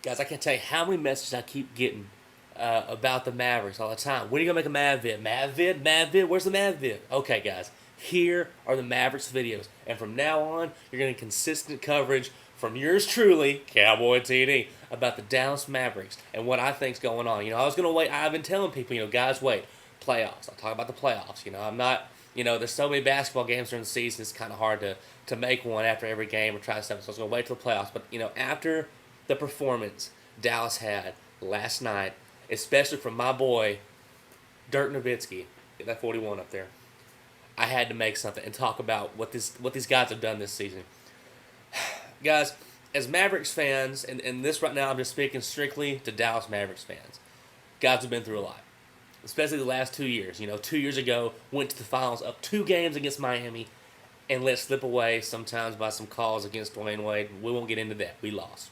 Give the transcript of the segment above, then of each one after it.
Guys, I can't tell you how many messages I keep getting about the Mavericks all the time. When are you going to make a Mav vid? Mav vid? Mav vid? Where's the Mav vid? Okay, guys. Here are the Mavericks videos. And from now on, you're getting consistent coverage from yours truly, Cowboy TD, about the Dallas Mavericks and what I think's going on. I was going to wait. I've been telling people, guys, wait. Playoffs. I'll talk about the playoffs. I'm not, there's so many basketball games during the season, it's kind of hard to make one after every game or try stuff. So I was going to wait till the playoffs. But, after the performance Dallas had last night, especially from my boy, Dirk Nowitzki, get that 41 up there, I had to make something and talk about what these guys have done this season. Guys, as Mavericks fans, and this right now I'm just speaking strictly to Dallas Mavericks fans, guys have been through a lot, especially the last 2 years. 2 years ago, went to the finals up 2 games against Miami and let slip away sometimes by some calls against Dwayne Wade. We won't get into that. We lost.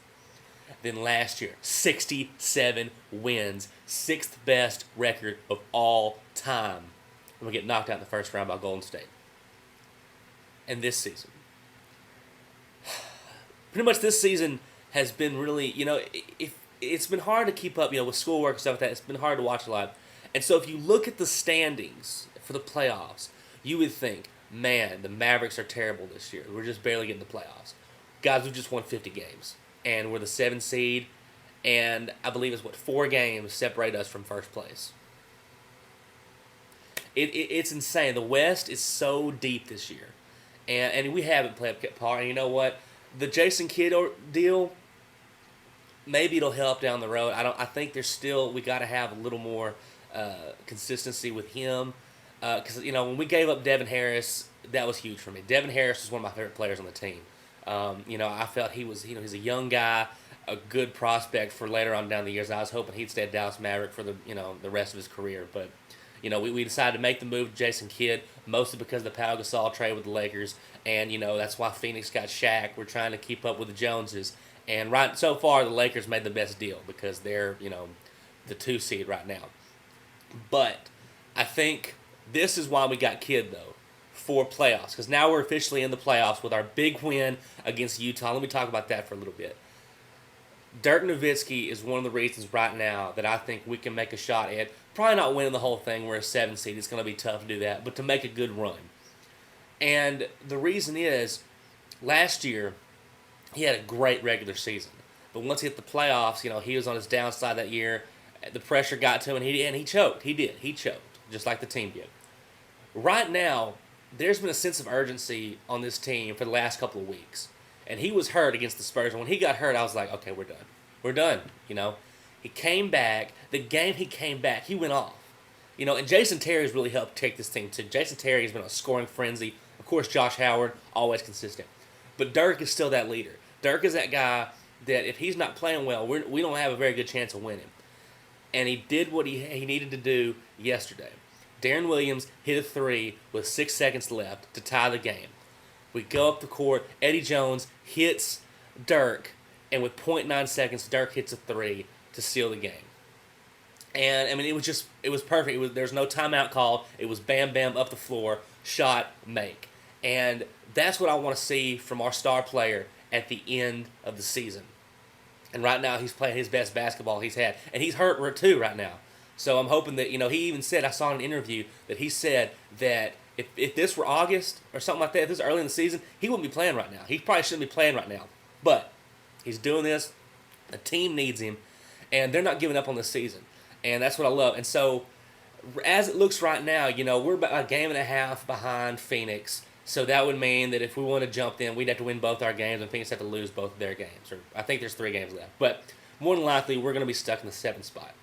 Then last year, 67 wins, 6th best record of all time. And we get knocked out in the first round by Golden State. And this season, pretty much this season has been really, it's been hard to keep up, with schoolwork and stuff like that. It's been hard to watch a lot. And so if you look at the standings for the playoffs, you would think, man, the Mavericks are terrible this year. We're just barely getting the playoffs. Guys, we've just won 50 games. And we're the 7th seed, and I believe it's 4 games separate us from first place. It's insane. The West is so deep this year, and we haven't played up par. And you know what? The Jason Kidd deal, maybe it'll help down the road. I think we got to have a little more consistency with him, because when we gave up Devin Harris, that was huge for me. Devin Harris was one of my favorite players on the team. I felt he's a young guy, a good prospect for later on down the years. I was hoping he'd stay at Dallas Maverick for the rest of his career. But, we decided to make the move to Jason Kidd, mostly because of the Pau Gasol trade with the Lakers. And, that's why Phoenix got Shaq. We're trying to keep up with the Joneses. And so far, the Lakers made the best deal because they're, the 2 seed right now. But I think this is why we got Kidd, though. For playoffs, because now we're officially in the playoffs with our big win against Utah. Let me talk about that for a little bit. Dirk Nowitzki is one of the reasons right now that I think we can make a shot at probably not winning the whole thing. We're a 7 seed. It's going to be tough to do that, but to make a good run. And the reason is, last year, he had a great regular season. But once he hit the playoffs, he was on his downside that year. The pressure got to him, and he choked. He did. He choked, just like the team did. Right now, there's been a sense of urgency on this team for the last couple of weeks. And he was hurt against the Spurs. And when he got hurt, I was like, okay, we're done. We're done, He came back. The game he came back, he went off. And Jason Terry's really helped take this team too. Jason Terry has been on a scoring frenzy. Of course, Josh Howard, always consistent. But Dirk is still that leader. Dirk is that guy that if he's not playing well, we don't have a very good chance of winning. And he did what he needed to do yesterday. Darren Williams hit a 3 with 6 seconds left to tie the game. We go up the court. Eddie Jones hits Dirk, and with .9 seconds, Dirk hits a 3 to seal the game. And, it was perfect. There was no timeout call. It was bam, bam, up the floor, shot, make. And that's what I want to see from our star player at the end of the season. And right now, he's playing his best basketball he's had. And he's hurt too right now. So I'm hoping that, he even said, I saw in an interview that he said that if this were August or something like that, if this was early in the season, he wouldn't be playing right now. He probably shouldn't be playing right now. But he's doing this. The team needs him. And they're not giving up on this season. And that's what I love. And so as it looks right now, we're about a game and a half behind Phoenix. So that would mean that if we want to jump in, we'd have to win both our games, and Phoenix have to lose both of their games. Or I think there's 3 games left. But more than likely, we're going to be stuck in the 7th spot,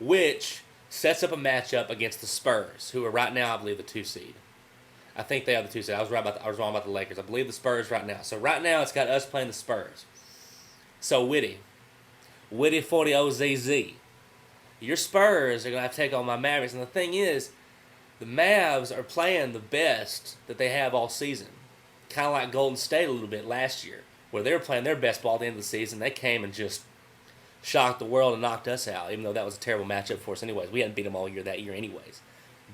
which sets up a matchup against the Spurs, who are right now, I believe, the 2 seed. I think they are the 2 seed. I was wrong about the Lakers. I believe the Spurs right now. So right now, it's got us playing the Spurs. So Witty 40 OZZ. Your Spurs are going to have to take on my Mavericks. And the thing is, the Mavs are playing the best that they have all season. Kind of like Golden State a little bit last year, where they were playing their best ball at the end of the season. They came and just shocked the world and knocked us out, even though that was a terrible matchup for us anyways. We hadn't beat them all year that year anyways.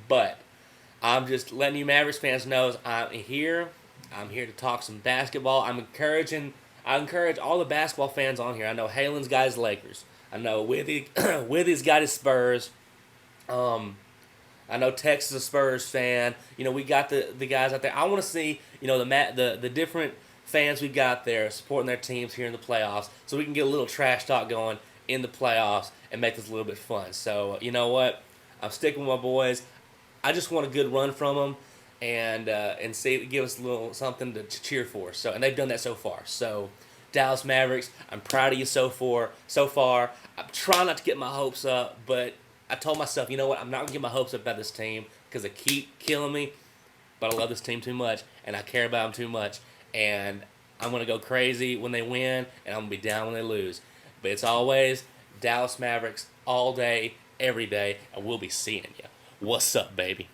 But I'm just letting you Mavericks fans know I'm here. I'm here to talk some basketball. I'm encouraging I encourage all the basketball fans on here. I know Halen's got his Lakers. I know Withy's got his Spurs. Um, I know Texas is a Spurs fan. We got the guys out there. I want to see the different fans we got there supporting their teams here in the playoffs, so we can get a little trash talk going in the playoffs and make this a little bit fun. So you know what? I'm sticking with my boys. I just want a good run from them, and see give us a little something to cheer for. So and they've done that so far. So Dallas Mavericks, I'm proud of you so far. I'm trying not to get my hopes up, but I told myself, you know what? I'm not gonna get my hopes up about this team because they keep killing me. But I love this team too much, and I care about them too much, and I'm gonna go crazy when they win, and I'm gonna be down when they lose. But it's always Dallas Mavericks all day, every day, and we'll be seeing you. What's up, baby?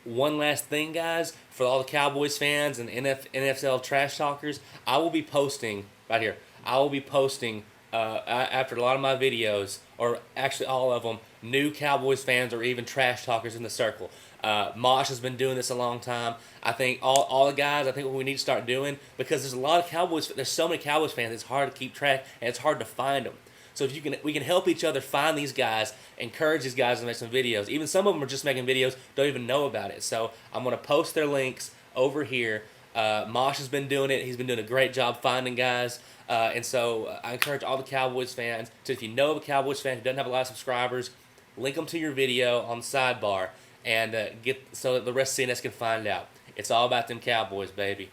One last thing, guys, for all the Cowboys fans and NFL trash talkers, I will be posting right here. I will be posting after a lot of my videos, or actually all of them, new Cowboys fans or even trash talkers in the circle. Mosh has been doing this a long time. I think all the guys, I think what we need to start doing, because there's a lot of Cowboys, there's so many Cowboys fans, it's hard to keep track and it's hard to find them. So if we can help each other find these guys, encourage these guys to make some videos. Even some of them are just making videos, don't even know about it. So I'm going to post their links over here. Mosh has been doing it. He's been doing a great job finding guys. And so I encourage all the Cowboys fans to, if you know of a Cowboys fan who doesn't have a lot of subscribers, link them to your video on the sidebar and get so that the rest of CNS can find out. It's all about them Cowboys, baby.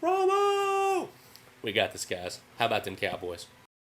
Romo! We got this, guys. How about them Cowboys?